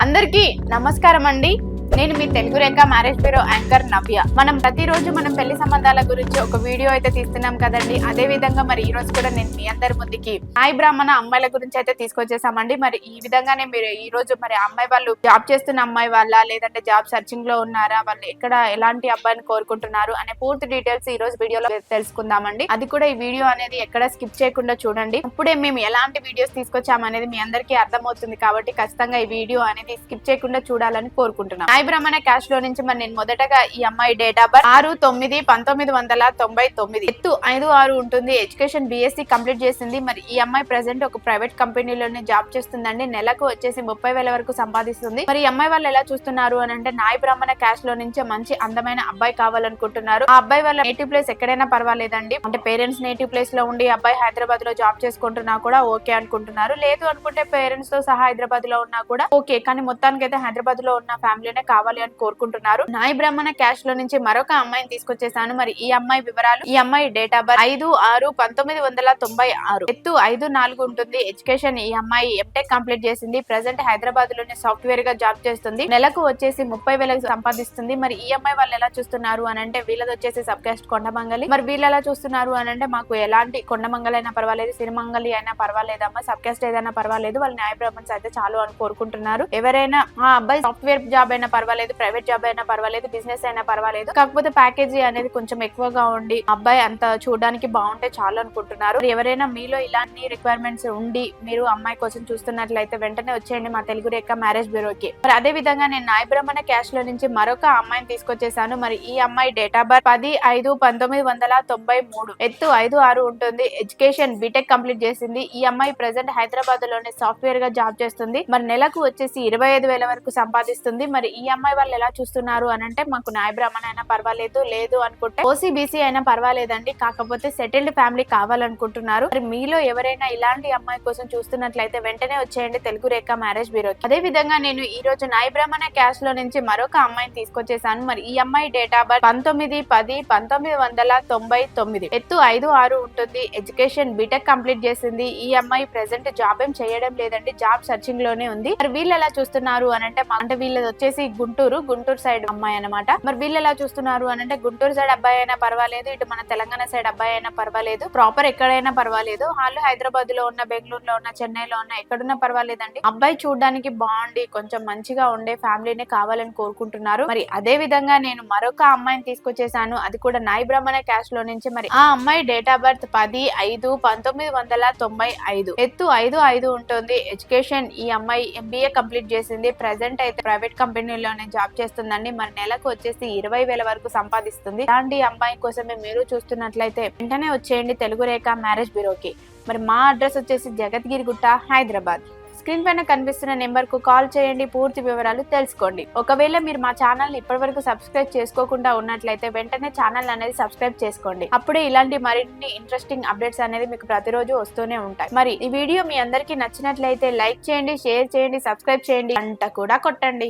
అందరికీ నమస్కారం అండి. నేను మీ తెలుగు రేఖ మ్యారేజ్ బ్యూరో యాంకర్ నవ్య. మనం ప్రతిరోజు పెళ్లి సంబంధాల గురించి ఒక వీడియో అయితే తీస్తున్నాం కదండి. అదే విధంగా మరి ఈ రోజు కూడా నేను మీ అందరి ముందుకి నాయి బ్రాహ్మణ అమ్మాయిల గురించి అయితే తీసుకొచ్చేసామండి. మరి ఈ విధంగానే మీరు ఈ రోజు మరి అమ్మాయి వాళ్ళు జాబ్ చేస్తున్న అమ్మాయి వాళ్ళ లేదంటే జాబ్ సర్చింగ్ లో ఉన్నారా, వాళ్ళు ఎక్కడ ఎలాంటి అబ్బాయిని కోరుకుంటున్నారు అనే పూర్తి డీటెయిల్స్ ఈ రోజు వీడియోలో తెలుసుకుందామండి. అది కూడా ఈ వీడియో అనేది ఎక్కడ స్కిప్ చేయకుండా చూడండి. అప్పుడే మేము ఎలాంటి వీడియోస్ తీసుకొచ్చామనేది మీ అందరికీ అర్థమవుతుంది. కాబట్టి ఖచ్చితంగా ఈ వీడియో అనేది స్కిప్ చేయకుండా చూడాలని కోరుకుంటున్నాం. నాయి బ్రాహ్మణ క్యాష్ లో నుంచి మరి నేను మొదటగా ఈ అమ్మాయి డేట్ ఆఫ్ బర్త్ 6/9/1999, ఎత్తు 5'6" ఉంటుంది. ఎడ్యుకేషన్ BSc కంప్లీట్ చేసింది. మరి ఈ అమ్మాయి ప్రెసెంట్ ఒక ప్రైవేట్ కంపెనీలోనే జాబ్ చేస్తుందండి. నెలకు వచ్చేసి 30,000 వరకు సంపాదిస్తుంది. మరి ఈ అమ్మాయి వాళ్ళు ఎలా చూస్తున్నారు అని అంటే, నాయి బ్రాహ్మణ క్యాష్ లో నుంచి మంచి అందమైన అబ్బాయి కావాలనుకుంటున్నారు. ఆ అబ్బాయి వాళ్ళ నేటివ్ ప్లేస్ ఎక్కడైనా పర్వాలేదండి. అంటే పేరెంట్స్ నేటివ్ ప్లేస్ లో ఉండి అబ్బాయి హైదరాబాద్ లో జాబ్ చేసుకుంటున్నా కూడా ఓకే అనుకుంటున్నారు. లేదు అనుకుంటే పేరెంట్స్ తో సహా హైదరాబాద్ లో ఉన్నా కూడా ఓకే, కానీ మొత్తానికి అయితే హైదరాబాద్ లో ఉన్న ఫ్యామిలీనే కావాలి అని కోరుకుంటున్నారు. నాయి బ్రాహ్మణ క్యాష్ లో నుంచి మరొక అమ్మాయిని తీసుకొచ్చేసాను. మరి ఈ అమ్మాయి వివరాలు: ఈ అమ్మాయి డేట్ ఆఫ్ బర్త్ 5/6/1996, ఎత్తు 5'4" ఉంటుంది. ఎడ్యుకేషన్ ఈ అమ్మాయి MTech కంప్లీట్ చేసింది. ప్రెసెంట్ హైదరాబాద్ లోనే సాఫ్ట్వేర్ గా జాబ్ చేస్తుంది. నెలకు వచ్చేసి 30,000 సంపాదిస్తుంది. మరి ఈ అమ్మాయి వాళ్ళు ఎలా చూస్తున్నారు అని అంటే, వీళ్ళది వచ్చేసి సబ్ కాస్ట్ కొండమంగలి. మరి వీళ్ళు ఎలా చూస్తున్నారు అని అంటే, మాకు ఎలాంటి కొండమంగలి అయినా పర్వాలేదు, సిరిమంగలి అయినా పర్వాలేదమ్మా, సబ్ కాస్ట్ ఏదైనా పర్వాలేదు, వాళ్ళు నాయి బ్రాహ్మణ్స్ అయితే చాలు అని కోరుకుంటున్నారు. ఎవరైనా ఆ అబ్బాయి సాఫ్ట్వేర్ జాబ్ అయినా పర్వాలేదు, ప్రైవేట్ జాబ్ అయినా పర్వాలేదు, బిజినెస్ అయినా పర్వాలేదు, కాకపోతే ప్యాకేజీ అనేది కొంచెం ఎక్కువగా ఉండి అబ్బాయి అంత చూడడానికి బాగుంటే చాలు అనుకుంటున్నారు. ఎవరైనా మీలో ఇలాంటి రిక్వైర్మెంట్స్ ఉండి మీరు అమ్మాయి కోసం చూస్తున్నట్లయితే వెంటనే వచ్చేయండి మా తెలుగు రేఖ మ్యారేజ్ బ్యూరోకి. మరి అదే విధంగా నేను నాయి బ్రాహ్మణ క్యాష్ లో నుంచి మరొక అమ్మాయిని తీసుకొచ్చేసాను. మరి ఈ అమ్మాయి డేట్ ఆఫ్ బర్త్ 10/5/1993, ఎత్తు 5'6" ఉంటుంది. ఎడ్యుకేషన్ BTech కంప్లీట్ చేసింది. ఈ అమ్మాయి ప్రెసెంట్ హైదరాబాద్ లోనే సాఫ్ట్వేర్ గా జాబ్ చేస్తుంది. మరి నెలకు వచ్చేసి 25,000 వరకు సంపాదిస్తుంది. మరి ఈ అమ్మాయి వాళ్ళు ఎలా చూస్తున్నారు అని అంటే, మాకు నాయి బ్రాహ్మణ అయినా పర్వాలేదు, లేదు అనుకుంటే OCBC అయినా పర్వాలేదండి, కాకపోతే సెటిల్డ్ ఫ్యామిలీ కావాలనుకుంటున్నారు. మరి మీలో ఎవరైనా ఇలాంటి అమ్మాయి కోసం చూస్తున్నట్లయితే వెంటనే వచ్చేయండి తెలుగు రేఖ మ్యారేజ్ బ్యూరోకి. అదే విధంగా నేను ఈ రోజు నాయి బ్రాహ్మణ క్యాష్ లో నుంచి మరొక అమ్మాయిని తీసుకొచ్చేసాను. మరి ఈ అమ్మాయి డేట్ ఆఫ్ బర్త్ 19/10/1999, ఎత్తు 5'6" ఉంటుంది. ఎడ్యుకేషన్ BTech కంప్లీట్ చేసింది. ఈ అమ్మాయి ప్రెసెంట్ జాబ్ ఏం చేయడం లేదండి, జాబ్ సర్చింగ్ లోనే ఉంది. మరి వీళ్ళు ఎలా చూస్తున్నారు అని అంటే వీళ్ళది వచ్చేసి గుంటూరు సైడ్ అమ్మాయి అన్నమాట. మరి వీళ్ళు ఎలా చూస్తున్నారు అని అంటే, గుంటూరు సైడ్ అబ్బాయి అయినా పర్వాలేదు, ఇటు మన తెలంగాణ సైడ్ అబ్బాయి అయినా పర్వాలేదు, ప్రాపర్ ఎక్కడైనా పర్వాలేదు, వాళ్ళు హైదరాబాద్ లో ఉన్న, బెంగళూరులో ఉన్న, చెన్నైలో ఉన్న, ఎక్కడున్నా పర్వాలేదండి, అబ్బాయి చూడడానికి బాగుండి కొంచెం మంచిగా ఉండే ఫ్యామిలీనే కావాలని కోరుకుంటున్నారు. మరి అదే విధంగా నేను మరొక అమ్మాయిని తీసుకొచ్చేసాను. అది కూడా నాయి బ్రాహ్మణ క్యాష్ లో నుంచి. మరి ఆ అమ్మాయి డేట్ ఆఫ్ బర్త్ 10/5/1995, ఎత్తు 5'5" ఉంటుంది. ఎడ్యుకేషన్ ఈ అమ్మాయి MBA కంప్లీట్ చేసింది. ప్రెసెంట్ అయితే ప్రైవేట్ కంపెనీలోనే జాబ్ చేస్తుందండి. మరి నెలకు వచ్చేసి 20,000 వరకు సంపాదిస్తుంది. ఇలాంటి అమ్మాయి కోసమే మీరు చూస్తున్నట్లయితే వెంటనే వచ్చేయండి తెలుగు రేఖ మ్యారేజ్ బ్యూరోకి. మరి మా అడ్రస్ వచ్చేసి జగద్గిరిగుట్ట, హైదరాబాద్. స్క్రీన్ పైన కనిపిస్తున్న నెంబర్ కు కాల్ చేయండి, పూర్తి వివరాలు తెలుసుకోండి. ఒకవేళ మీరు మా ఛానల్ ని ఇప్పటి వరకు సబ్స్క్రైబ్ చేసుకోకుండా ఉన్నట్లయితే వెంటనే ఛానల్ అనేది సబ్స్క్రైబ్ చేసుకోండి. అప్పుడే ఇలాంటి మరిన్ని ఇంట్రెస్టింగ్ అప్డేట్స్ అనేది మీకు ప్రతిరోజు వస్తూనే ఉంటాయి. మరి ఈ వీడియో మీ అందరికీ నచ్చినట్లయితే లైక్ చేయండి, షేర్ చేయండి, సబ్స్క్రైబ్ చేయండి, గంట కూడా కొట్టండి.